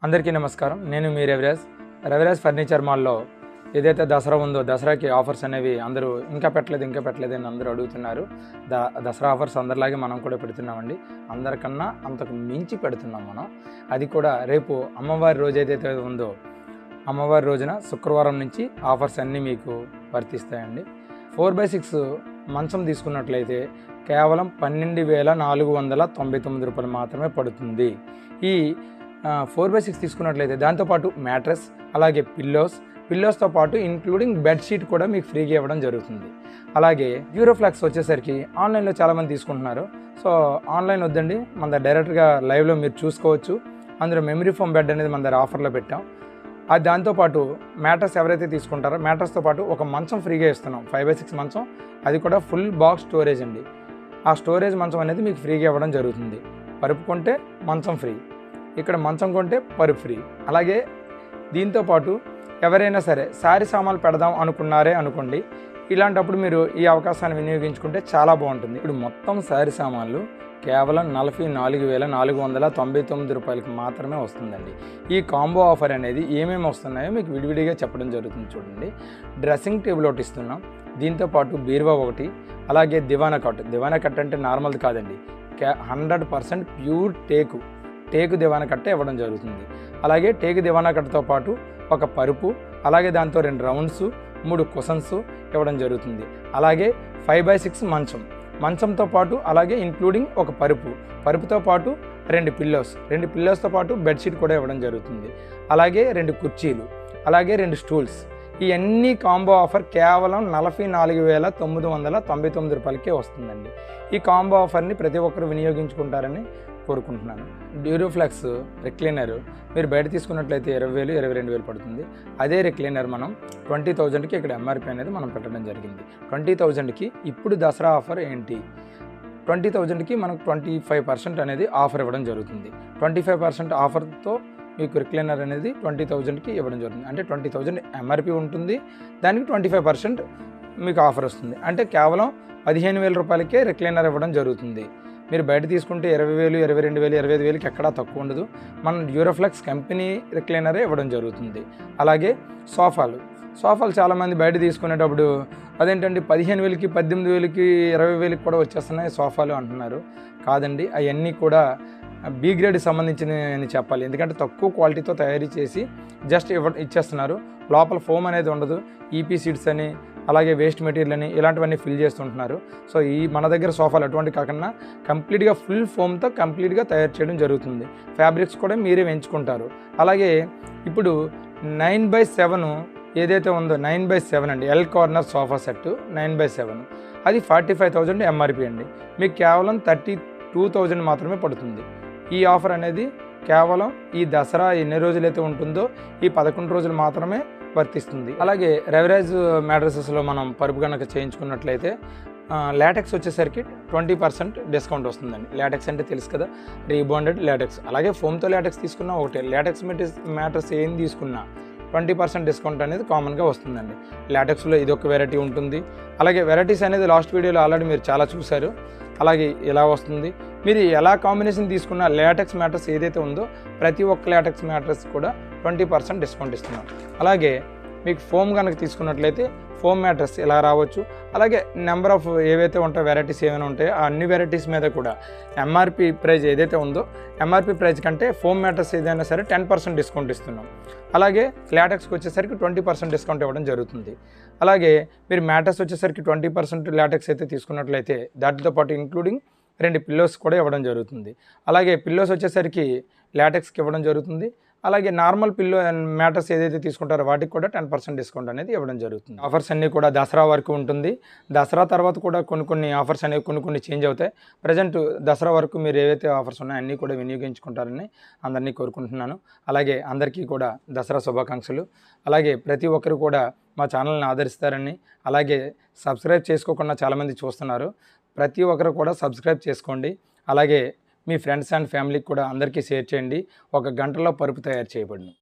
అందరికీ నమస్కారం. నేను మీ రవిరాజ్ ఫర్నిచర్ మాల్లో ఏదైతే దసరా ఉందో దసరాకి ఆఫర్స్ అనేవి అందరూ ఇంకా పెట్టలేదు అని అందరూ అడుగుతున్నారు. దసరా ఆఫర్స్ అందరిలాగే మనం కూడా పెడుతున్నామండి. అందరికన్నా అంతకు మించి పెడుతున్నాం మనం. అది కూడా రేపు అమ్మవారి రోజు ఏదైతే ఉందో అమ్మవారి రోజున శుక్రవారం నుంచి ఆఫర్స్ అన్నీ మీకు వర్తిస్తాయండి. 4/6 మంచం తీసుకున్నట్లయితే కేవలం 12,499 రూపాయలు మాత్రమే పడుతుంది. ఈ 4/6 తీసుకున్నట్లయితే దాంతోపాటు మ్యాట్రెస్, అలాగే పిల్లోస్తో పాటు ఇంక్లూడింగ్ బెడ్షీట్ కూడా మీకు ఫ్రీగా ఇవ్వడం జరుగుతుంది. అలాగే డ్యూరోఫ్లాక్స్ వచ్చేసరికి ఆన్లైన్లో చాలామంది తీసుకుంటున్నారు. సో ఆన్లైన్ వద్దండి, మన దగ్గర డైరెక్ట్గా లైవ్లో మీరు చూసుకోవచ్చు. అందులో మెమరీ ఫోమ్ బెడ్ అనేది మన దగ్గర ఆఫర్లో పెట్టాం. అది దాంతోపాటు మ్యాట్రెస్ ఎవరైతే తీసుకుంటారో మ్యాట్రెస్తో పాటు ఒక మంచం ఫ్రీగా ఇస్తున్నాం. 5/6 మంచం, అది కూడా ఫుల్ బాక్స్ స్టోరేజ్ అండి. ఆ స్టోరేజ్ మంచం అనేది మీకు ఫ్రీగా ఇవ్వడం జరుగుతుంది. పరుపు కొంటే మంచం ఫ్రీ, ఇక్కడ మంచం కొంటే పరుపు ఫ్రీ. అలాగే దీంతోపాటు ఎవరైనా సరే శారీ సామాన్లు పెడదాం అనుకోండి, ఇలాంటప్పుడు మీరు ఈ అవకాశాన్ని వినియోగించుకుంటే చాలా బాగుంటుంది. ఇప్పుడు మొత్తం శారీ సామాన్లు కేవలం 44,499 రూపాయలకి మాత్రమే వస్తుందండి. ఈ కాంబో ఆఫర్ అనేది ఏమేమి వస్తున్నాయో మీకు విడివిడిగా చెప్పడం జరుగుతుంది. చూడండి, డ్రెస్సింగ్ టేబుల్ ఒకటి ఇస్తున్నాం, దీంతోపాటు బీరువా ఒకటి, అలాగే దివానా కట్ అంటే నార్మల్ది కాదండి, 100% ప్యూర్ టేకు దివానా కట్టే ఇవ్వడం జరుగుతుంది. అలాగే టేకు దివానా కట్టతో పాటు ఒక పరుపు, అలాగే దాంతో 2 రౌండ్స్, 3 కుషన్స్ ఇవ్వడం జరుగుతుంది. అలాగే 5/6 మంచంతో పాటు అలాగే ఇంక్లూడింగ్ ఒక పరుపుతో పాటు 2 పిల్లోస్తో పాటు బెడ్షీట్ కూడా ఇవ్వడం జరుగుతుంది. అలాగే 2 కుర్చీలు, అలాగే 2 స్టూల్స్. ఇవన్నీ కాంబో ఆఫర్ కేవలం 44,999 రూపాయలకే వస్తుందండి. ఈ కాంబో ఆఫర్ని ప్రతి ఒక్కరు వినియోగించుకుంటారని కోరుకుంటున్నాను. డ్యూరోఫ్లాక్స్ రిక్లైనర్ మీరు బయట తీసుకున్నట్లయితే 20,000, 22,000 పడుతుంది. అదే రిక్లైనర్ మనం 20,000కి ఇక్కడ ఎంఆర్పి అనేది మనం పెట్టడం జరిగింది. 20,000కి ఇప్పుడు దసరా ఆఫర్ ఏంటి? 20,000కి మనకు 25% అనేది ఆఫర్ ఇవ్వడం జరుగుతుంది. 25% ఆఫర్తో మీకు రిక్లైనర్ అనేది 20,000కి ఇవ్వడం జరుగుతుంది. అంటే 20,000 ఎంఆర్పి ఉంటుంది, దానికి 25% మీకు ఆఫర్ వస్తుంది. అంటే కేవలం 15,000 రూపాయలకే రిక్లైనర్ ఇవ్వడం జరుగుతుంది. మీరు బయట తీసుకుంటే 20,000, 22,000, 25,000కి ఎక్కడా తక్కువ ఉండదు. మన డ్యూరోఫ్లాక్స్ కంపెనీ రిక్లైనరే ఇవ్వడం జరుగుతుంది. అలాగే సోఫాలు చాలామంది బయట తీసుకునేటప్పుడు అదేంటండి 15,000కి, 18,000కి, 20,000కి కూడా వచ్చేస్తున్నాయి సోఫాలు అంటున్నారు. కాదండి, అవన్నీ కూడా బి గ్రేడ్కి సంబంధించినవి చెప్పాలి. ఎందుకంటే తక్కువ క్వాలిటీతో తయారు చేసి జస్ట్ ఇచ్చేస్తున్నారు. లోపల ఫోమ్ అనేది ఉండదు. ఈపీ సీడ్స్ అని, అలాగే వేస్ట్ మెటీరియల్ అని ఇలాంటివన్నీ ఫిల్ చేస్తుంటున్నారు. సో మన దగ్గర సోఫాలు అటువంటి కాకుండా కంప్లీట్గా ఫుల్ ఫోమ్తో కంప్లీట్గా తయారు చేయడం జరుగుతుంది. ఫ్యాబ్రిక్స్ కూడా మీరే ఎంచుకుంటారు. అలాగే ఇప్పుడు 9/7 ఏదైతే ఉందో 9/7 అండి, ఎల్ కార్నర్ సోఫా సెట్ 9/7, అది 45,000 ఎంఆర్పి అండి. మీకు కేవలం 32,000 మాత్రమే పడుతుంది. ఈ ఆఫర్ అనేది కేవలం ఈ దసరా ఎన్ని రోజులైతే ఉంటుందో ఈ 11 రోజులు మాత్రమే వర్తిస్తుంది. అలాగే రవిరాజ్ మ్యాట్రసెస్లో మనం పరుపు కనుక చేయించుకున్నట్లయితే లాటెక్స్ వచ్చేసరికి 20% డిస్కౌంట్ వస్తుందండి. లాటెక్స్ అంటే తెలుసు కదా, రీబాండెడ్ లాటెక్స్. అలాగే ఫోమ్తో లాటెక్స్ తీసుకున్నా ఒకటే, లాటెక్స్ మ్యాట్రస్ ఏం తీసుకున్నా 20% డిస్కౌంట్ అనేది కామన్గా వస్తుందండి. లాటెక్స్లో ఇది ఒక వెరైటీ ఉంటుంది. అలాగే వెరైటీస్ అనేది లాస్ట్ వీడియోలో ఆల్రెడీ మీరు చాలా చూశారు. అలాగే ఇలా వస్తుంది. మీరు ఎలా కాంబినేషన్ తీసుకున్న లాటెక్స్ మ్యాట్రస్ ఏదైతే ఉందో ప్రతి ఒక్క లాటెక్స్ మ్యాట్రస్ కూడా 20% డిస్కౌంట్ ఇస్తున్నాం. అలాగే మీకు ఫోమ్ కనుక తీసుకున్నట్లయితే ఫోమ్ మ్యాట్రస్ ఇలా రావచ్చు. అలాగే నెంబర్ ఆఫ్ ఏవైతే ఉంటాయో వెరైటీస్ ఏమైనా ఉంటాయో ఆ అన్ని వెరైటీస్ మీద కూడా ఎంఆర్పి ప్రైస్ ఏదైతే ఉందో ఎంఆర్పి ప్రైస్ కంటే ఫోమ్ మ్యాట్రస్ ఏదైనా సరే 10% డిస్కౌంట్ ఇస్తున్నాం. అలాగే లాటెక్స్కి వచ్చేసరికి 20% డిస్కౌంట్ ఇవ్వడం జరుగుతుంది. అలాగే మీరు మ్యాట్రస్ వచ్చేసరికి 20% లాటెక్స్ అయితే తీసుకున్నట్లయితే దాటితో పాటు ఇంక్లూడింగ్ 2 పిల్లోస్ కూడా ఇవ్వడం జరుగుతుంది. అలాగే పిల్లోస్ వచ్చేసరికి లాటెక్స్కి ఇవ్వడం జరుగుతుంది. అలాగే నార్మల్ పిల్లో మ్యాట్రస్ ఏదైతే తీసుకుంటారో వాటికి కూడా 10% డిస్కౌంట్ అనేది ఇవ్వడం జరుగుతుంది. ఆఫర్స్ అన్నీ కూడా దసరా వరకు ఉంటుంది. దసరా తర్వాత కూడా కొన్ని ఆఫర్స్ అనేవి కొన్ని చేంజ్ అవుతాయి. ప్రజెంట్ దసరా వరకు మీరు ఏవైతే ఆఫర్స్ ఉన్నాయో అన్నీ కూడా వినియోగించుకుంటారని అందరినీ కోరుకుంటున్నాను. అలాగే అందరికీ కూడా దసరా శుభాకాంక్షలు. అలాగే ప్రతి ఒక్కరు కూడా మా ఛానల్ని ఆదరిస్తారని, అలాగే సబ్స్క్రైబ్ చేసుకోకుండా చాలామంది చూస్తున్నారు. ప్రతి ఒక్కరు కూడా సబ్స్క్రైబ్ చేసుకోండి. అలాగే మీ ఫ్రెండ్స్ అండ్ ఫ్యామిలీకి కూడా అందరికీ షేర్ చేయండి. 1 గంటలో పరుపు తయారు చేయబడును.